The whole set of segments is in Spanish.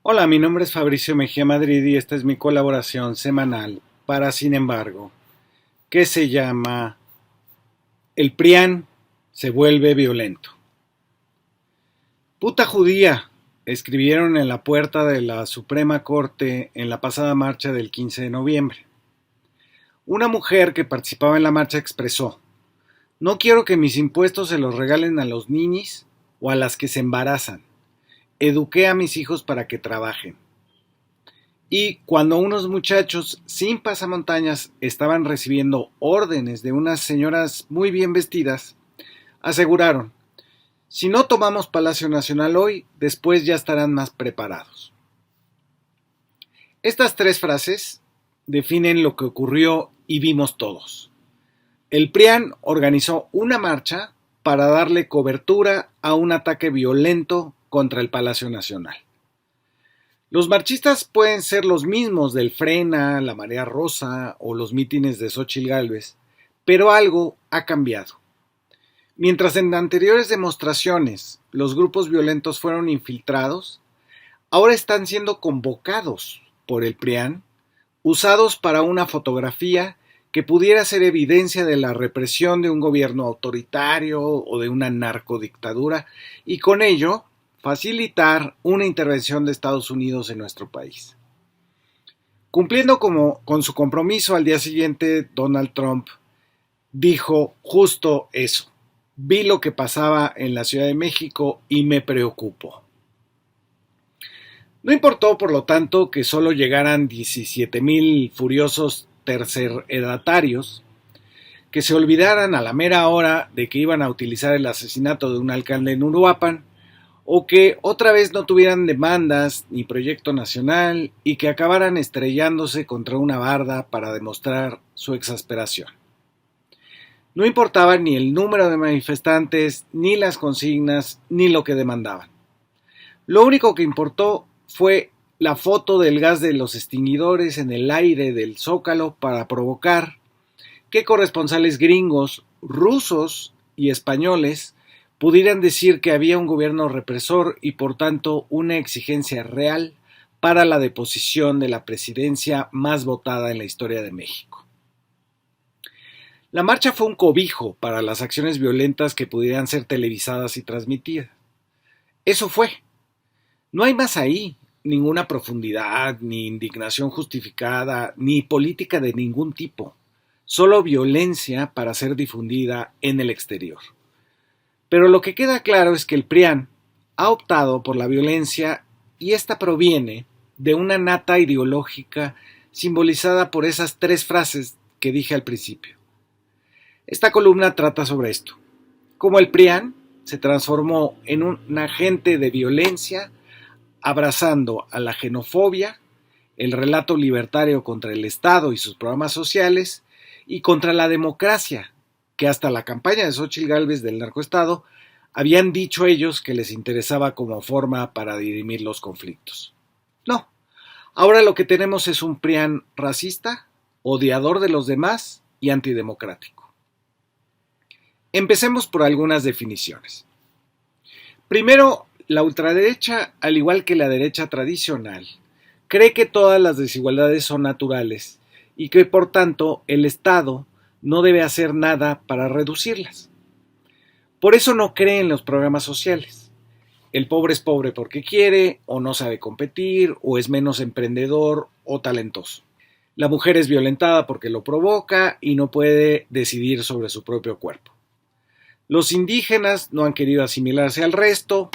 Hola, mi nombre es Fabricio Mejía Madrid y esta es mi colaboración semanal para Sin embargo, que se llama El PRIAN se vuelve violento. Puta judía, escribieron en la puerta de la Suprema Corte en la pasada marcha del 15 de noviembre. Una mujer que participaba en la marcha expresó: no quiero que mis impuestos se los regalen a los niños o a las que se embarazan. Eduqué a mis hijos para que trabajen. Y cuando unos muchachos sin pasamontañas estaban recibiendo órdenes de unas señoras muy bien vestidas, aseguraron: si no tomamos Palacio Nacional hoy, después ya estarán más preparados. Estas tres frases definen lo que ocurrió y vimos todos. El PRIAN organizó una marcha para darle cobertura a un ataque violento contra el Palacio Nacional. Los marchistas pueden ser los mismos del Frena, la Marea Rosa o los mítines de Xóchitl Gálvez, pero algo ha cambiado. Mientras en anteriores demostraciones los grupos violentos fueron infiltrados, ahora están siendo convocados por el PRIAN, usados para una fotografía que pudiera ser evidencia de la represión de un gobierno autoritario o de una narcodictadura, y con ello facilitar una intervención de Estados Unidos en nuestro país. Cumpliendo con su compromiso, al día siguiente Donald Trump dijo justo eso: vi lo que pasaba en la Ciudad de México y me preocupó. No importó, por lo tanto, que solo llegaran 17,000 furiosos terceredatarios, que se olvidaran a la mera hora de que iban a utilizar el asesinato de un alcalde en Uruapan, o que otra vez no tuvieran demandas ni proyecto nacional y que acabaran estrellándose contra una barda para demostrar su exasperación. No importaba ni el número de manifestantes, ni las consignas, ni lo que demandaban. Lo único que importó fue la foto del gas de los extinguidores en el aire del Zócalo para provocar que corresponsales gringos, rusos y españoles pudieran decir que había un gobierno represor y por tanto una exigencia real para la deposición de la presidencia más votada en la historia de México. La marcha fue un cobijo para las acciones violentas que pudieran ser televisadas y transmitidas. Eso fue. No hay más ahí, ninguna profundidad, ni indignación justificada, ni política de ningún tipo. Solo violencia para ser difundida en el exterior. Pero lo que queda claro es que el PRIAN ha optado por la violencia y esta proviene de una nata ideológica simbolizada por esas tres frases que dije al principio. Esta columna trata sobre esto: cómo el PRIAN se transformó en un agente de violencia abrazando a la xenofobia, el relato libertario contra el Estado y sus programas sociales y contra la democracia, que hasta la campaña de Xóchitl Gálvez del narcoestado habían dicho ellos que les interesaba como forma para dirimir los conflictos. No, ahora lo que tenemos es un PRIAN racista, odiador de los demás y antidemocrático. Empecemos por algunas definiciones. Primero, la ultraderecha, al igual que la derecha tradicional, cree que todas las desigualdades son naturales y que por tanto el Estado no debe hacer nada para reducirlas. Por eso no cree en los programas sociales. El pobre es pobre porque quiere, o no sabe competir, o es menos emprendedor o talentoso. La mujer es violentada porque lo provoca y no puede decidir sobre su propio cuerpo. Los indígenas no han querido asimilarse al resto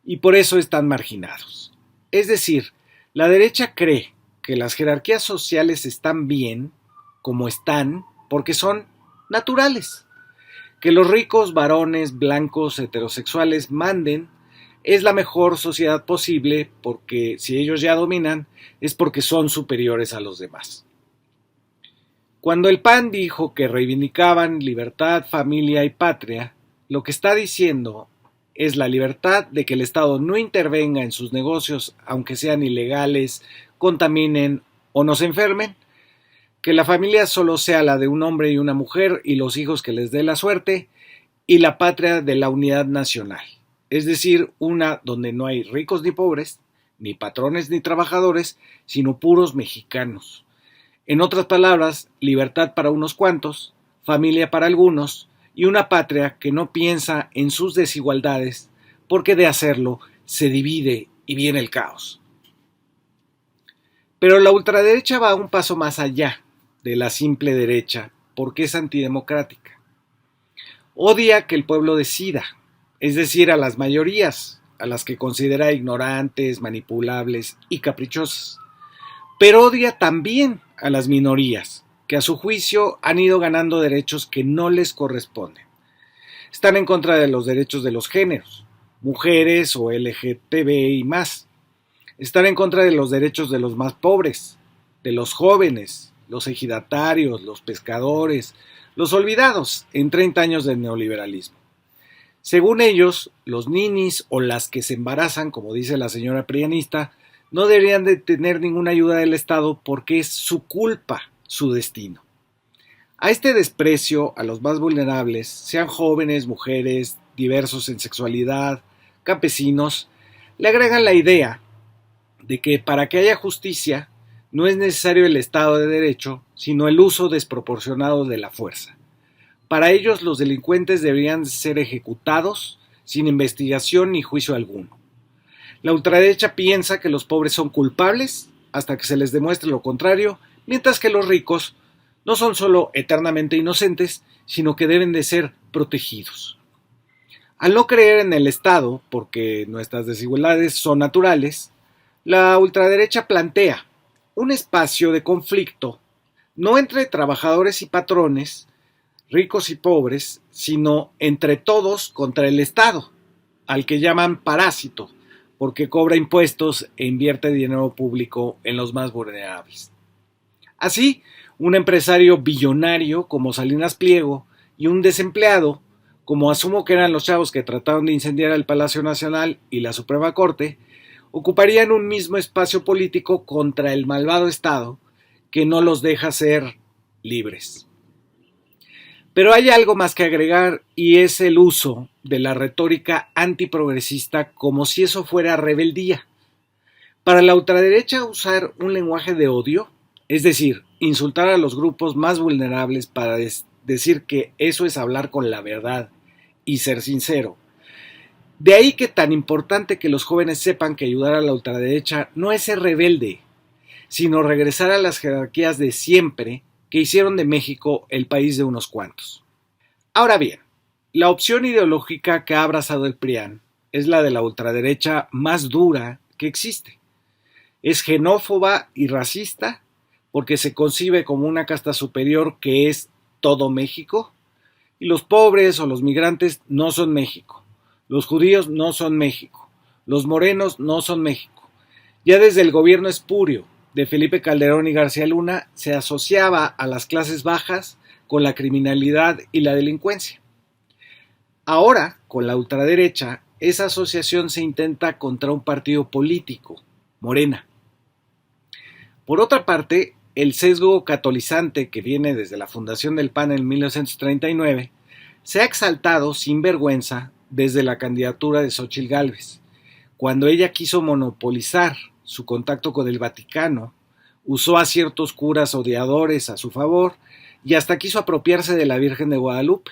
y por eso están marginados. Es decir, la derecha cree que las jerarquías sociales están bien como están porque son naturales. Que los ricos varones blancos heterosexuales manden es la mejor sociedad posible porque si ellos ya dominan es porque son superiores a los demás. Cuando el PAN dijo que reivindicaban libertad, familia y patria, lo que está diciendo es la libertad de que el Estado no intervenga en sus negocios, aunque sean ilegales, contaminen o nos enfermen, que la familia solo sea la de un hombre y una mujer y los hijos que les dé la suerte, y la patria de la unidad nacional, es decir, una donde no hay ricos ni pobres, ni patrones ni trabajadores, sino puros mexicanos. En otras palabras, libertad para unos cuantos, familia para algunos, y una patria que no piensa en sus desigualdades, porque de hacerlo se divide y viene el caos. Pero la ultraderecha va un paso más allá de la simple derecha, porque es antidemocrática. Odia que el pueblo decida, es decir, a las mayorías, a las que considera ignorantes, manipulables y caprichosas. Pero odia también a las minorías, que a su juicio han ido ganando derechos que no les corresponden. Están en contra de los derechos de los géneros, mujeres o LGTB y más. Están en contra de los derechos de los más pobres, de los jóvenes, los ejidatarios, los pescadores, los olvidados en 30 años de neoliberalismo. Según ellos, los ninis o las que se embarazan, como dice la señora prianista, no deberían de tener ninguna ayuda del Estado porque es su culpa, su destino. A este desprecio a los más vulnerables, sean jóvenes, mujeres, diversos en sexualidad, campesinos, le agregan la idea de que para que haya justicia no es necesario el Estado de Derecho, sino el uso desproporcionado de la fuerza. Para ellos los delincuentes deberían ser ejecutados sin investigación ni juicio alguno. La ultraderecha piensa que los pobres son culpables hasta que se les demuestre lo contrario, mientras que los ricos no son solo eternamente inocentes, sino que deben de ser protegidos. Al no creer en el Estado, porque nuestras desigualdades son naturales, la ultraderecha plantea un espacio de conflicto no entre trabajadores y patrones, ricos y pobres, sino entre todos contra el Estado, al que llaman parásito, porque cobra impuestos e invierte dinero público en los más vulnerables. Así, un empresario billonario como Salinas Pliego y un desempleado, como asumo que eran los chavos que trataron de incendiar el Palacio Nacional y la Suprema Corte, ocuparían un mismo espacio político contra el malvado Estado que no los deja ser libres. Pero hay algo más que agregar y es el uso de la retórica antiprogresista como si eso fuera rebeldía. Para la ultraderecha usar un lenguaje de odio, es decir, insultar a los grupos más vulnerables para decir que eso es hablar con la verdad y ser sincero. De ahí que tan importante que los jóvenes sepan que ayudar a la ultraderecha no es ser rebelde, sino regresar a las jerarquías de siempre que hicieron de México el país de unos cuantos. Ahora bien, la opción ideológica que ha abrazado el PRIAN es la de la ultraderecha más dura que existe. Es xenófoba y racista porque se concibe como una casta superior que es todo México, y los pobres o los migrantes no son México. Los judíos no son México, los morenos no son México. Ya desde el gobierno espurio de Felipe Calderón y García Luna se asociaba a las clases bajas con la criminalidad y la delincuencia. Ahora, con la ultraderecha, esa asociación se intenta contra un partido político, Morena. Por otra parte, el sesgo catolizante que viene desde la fundación del PAN en 1939 se ha exaltado sin vergüenza desde la candidatura de Xóchitl Gálvez, cuando ella quiso monopolizar su contacto con el Vaticano, usó a ciertos curas odiadores a su favor y hasta quiso apropiarse de la Virgen de Guadalupe.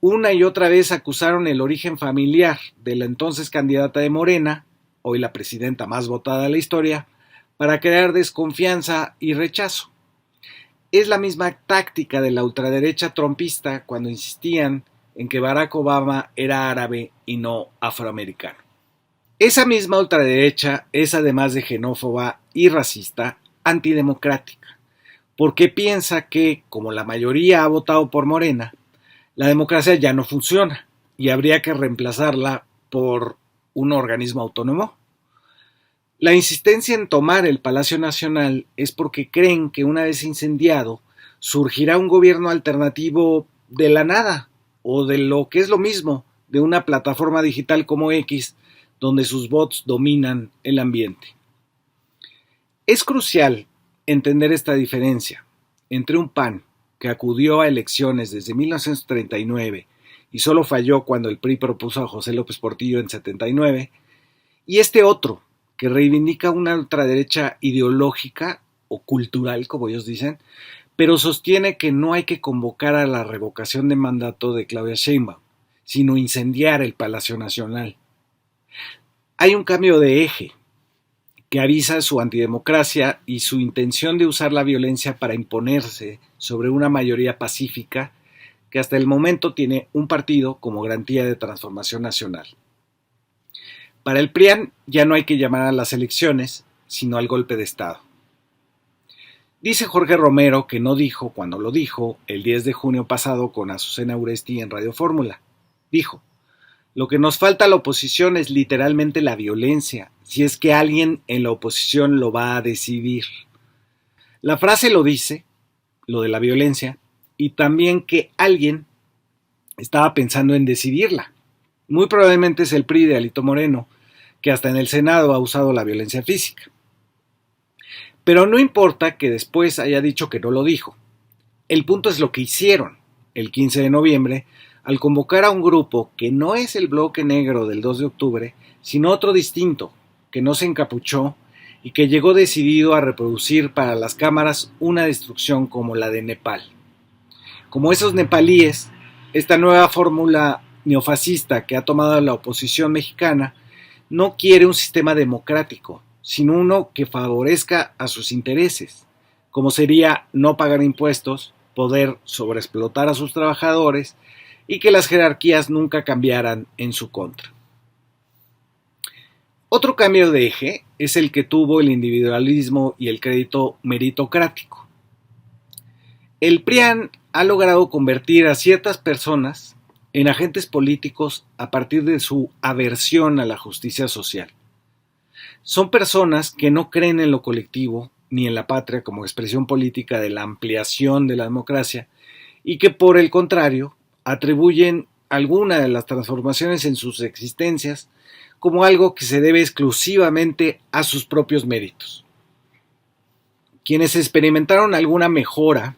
Una y otra vez acusaron el origen familiar de la entonces candidata de Morena, hoy la presidenta más votada de la historia, para crear desconfianza y rechazo. Es la misma táctica de la ultraderecha trompista cuando insistían en que Barack Obama era árabe y no afroamericano. Esa misma ultraderecha es, además de xenófoba y racista, antidemocrática, porque piensa que, como la mayoría ha votado por Morena, la democracia ya no funciona y habría que reemplazarla por un organismo autónomo. La insistencia en tomar el Palacio Nacional es porque creen que una vez incendiado surgirá un gobierno alternativo de la nada, o de lo que es lo mismo, de una plataforma digital como X, donde sus bots dominan el ambiente. Es crucial entender esta diferencia entre un PAN que acudió a elecciones desde 1939 y solo falló cuando el PRI propuso a José López Portillo en 79, y este otro, que reivindica una ultraderecha ideológica o cultural, como ellos dicen, pero sostiene que no hay que convocar a la revocación de mandato de Claudia Sheinbaum, sino incendiar el Palacio Nacional. Hay un cambio de eje que avisa su antidemocracia y su intención de usar la violencia para imponerse sobre una mayoría pacífica que hasta el momento tiene un partido como garantía de transformación nacional. Para el PRIAN ya no hay que llamar a las elecciones, sino al golpe de Estado. Dice Jorge Romero que no dijo cuando lo dijo el 10 de junio pasado con Azucena Uresti en Radio Fórmula. Dijo: lo que nos falta a la oposición es literalmente la violencia, si es que alguien en la oposición lo va a decidir. La frase lo dice, lo de la violencia, y también que alguien estaba pensando en decidirla. Muy probablemente es el PRI de Alito Moreno, que hasta en el Senado ha usado la violencia física. Pero no importa que después haya dicho que no lo dijo. El punto es lo que hicieron el 15 de noviembre al convocar a un grupo que no es el bloque negro del 2 de octubre, sino otro distinto, que no se encapuchó y que llegó decidido a reproducir para las cámaras una destrucción como la de Nepal. Como esos nepalíes, esta nueva fórmula neofascista que ha tomado la oposición mexicana no quiere un sistema democrático, sino uno que favorezca a sus intereses, como sería no pagar impuestos, poder sobreexplotar a sus trabajadores y que las jerarquías nunca cambiaran en su contra. Otro cambio de eje es el que tuvo el individualismo y el crédito meritocrático. El PRIAN ha logrado convertir a ciertas personas en agentes políticos a partir de su aversión a la justicia social. Son personas que no creen en lo colectivo ni en la patria como expresión política de la ampliación de la democracia y que por el contrario atribuyen alguna de las transformaciones en sus existencias como algo que se debe exclusivamente a sus propios méritos. Quienes experimentaron alguna mejora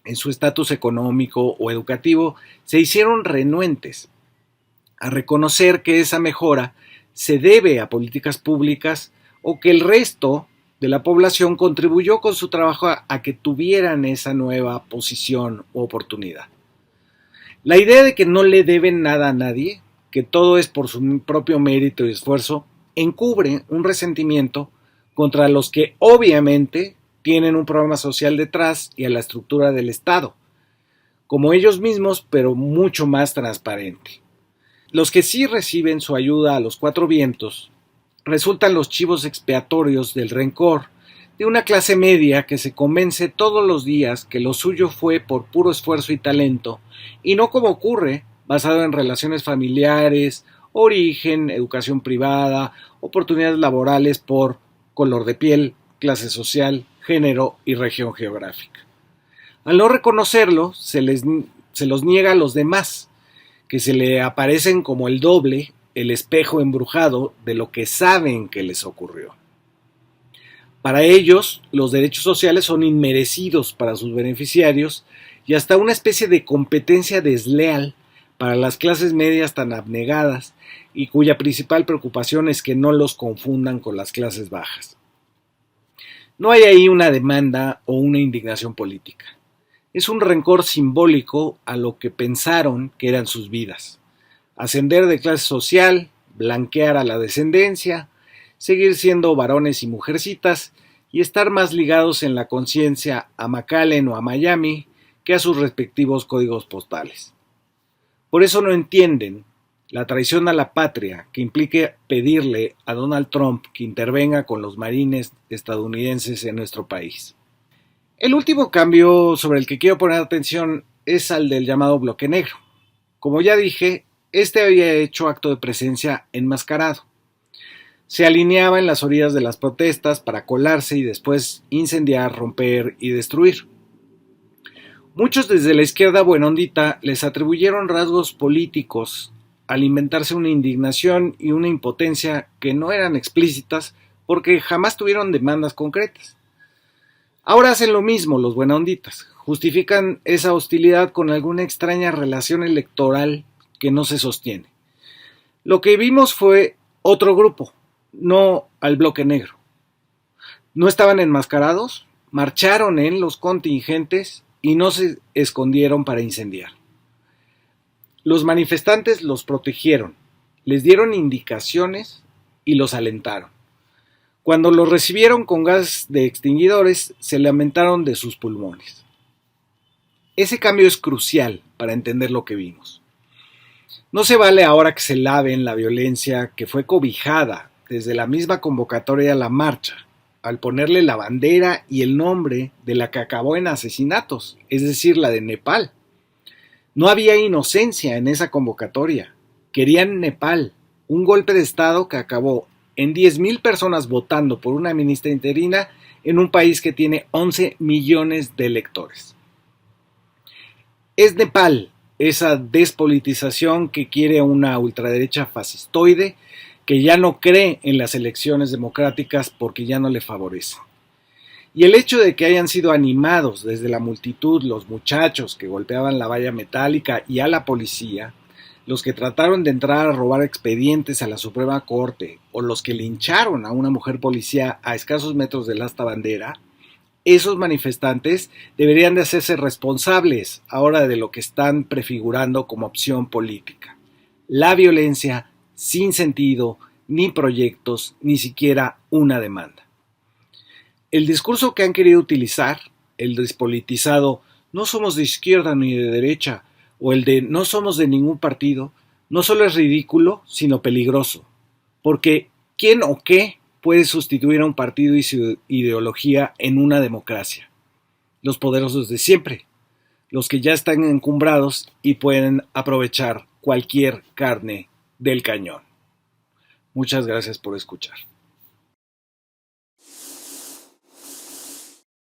en su estatus económico o educativo se hicieron renuentes a reconocer que esa mejora se debe a políticas públicas o que el resto de la población contribuyó con su trabajo a que tuvieran esa nueva posición u oportunidad. La idea de que no le deben nada a nadie, que todo es por su propio mérito y esfuerzo, encubre un resentimiento contra los que obviamente tienen un programa social detrás y a la estructura del Estado, como ellos mismos, pero mucho más transparente. Los que sí reciben su ayuda a los cuatro vientos resultan los chivos expiatorios del rencor de una clase media que se convence todos los días que lo suyo fue por puro esfuerzo y talento, y no como ocurre, basado en relaciones familiares, origen, educación privada, oportunidades laborales por color de piel, clase social, género y región geográfica. Al no reconocerlo, se los niega a los demás, que se le aparecen como el doble, el espejo embrujado de lo que saben que les ocurrió. Para ellos, los derechos sociales son inmerecidos para sus beneficiarios y hasta una especie de competencia desleal para las clases medias tan abnegadas y cuya principal preocupación es que no los confundan con las clases bajas. No hay ahí una demanda o una indignación política. Es un rencor simbólico a lo que pensaron que eran sus vidas. Ascender de clase social, blanquear a la descendencia, seguir siendo varones y mujercitas y estar más ligados en la conciencia a McAllen o a Miami que a sus respectivos códigos postales. Por eso no entienden la traición a la patria que implique pedirle a Donald Trump que intervenga con los marines estadounidenses en nuestro país. El último cambio sobre el que quiero poner atención es al del llamado bloque negro. Como ya dije, este había hecho acto de presencia enmascarado. Se alineaba en las orillas de las protestas para colarse y después incendiar, romper y destruir. Muchos desde la izquierda buenondita les atribuyeron rasgos políticos al inventarse una indignación y una impotencia que no eran explícitas porque jamás tuvieron demandas concretas. Ahora hacen lo mismo los buenonditas, justifican esa hostilidad con alguna extraña relación electoral que no se sostiene. Lo que vimos fue otro grupo, no al bloque negro. No estaban enmascarados, marcharon en los contingentes y no se escondieron para incendiar. Los manifestantes los protegieron, les dieron indicaciones y los alentaron. Cuando los recibieron con gas de extinguidores, se lamentaron de sus pulmones. Ese cambio es crucial para entender lo que vimos. No se vale ahora que se laven la violencia que fue cobijada desde la misma convocatoria a la marcha, al ponerle la bandera y el nombre de la que acabó en asesinatos, es decir, la de Nepal. No había inocencia en esa convocatoria. Querían Nepal, un golpe de Estado que acabó en 10,000 personas votando por una ministra interina en un país que tiene 11 millones de electores. Es Nepal esa despolitización que quiere una ultraderecha fascistoide que ya no cree en las elecciones democráticas porque ya no le favorecen. Y el hecho de que hayan sido animados desde la multitud los muchachos que golpeaban la valla metálica y a la policía, los que trataron de entrar a robar expedientes a la Suprema Corte o los que lincharon a una mujer policía a escasos metros del asta bandera, esos manifestantes deberían de hacerse responsables ahora de lo que están prefigurando como opción política. La violencia sin sentido, ni proyectos, ni siquiera una demanda. El discurso que han querido utilizar, el despolitizado "no somos de izquierda ni de derecha" o el de "no somos de ningún partido", no solo es ridículo, sino peligroso. Porque ¿quién o qué puede sustituir a un partido y su ideología en una democracia? Los poderosos de siempre, los que ya están encumbrados y pueden aprovechar cualquier carne del cañón. Muchas gracias por escuchar.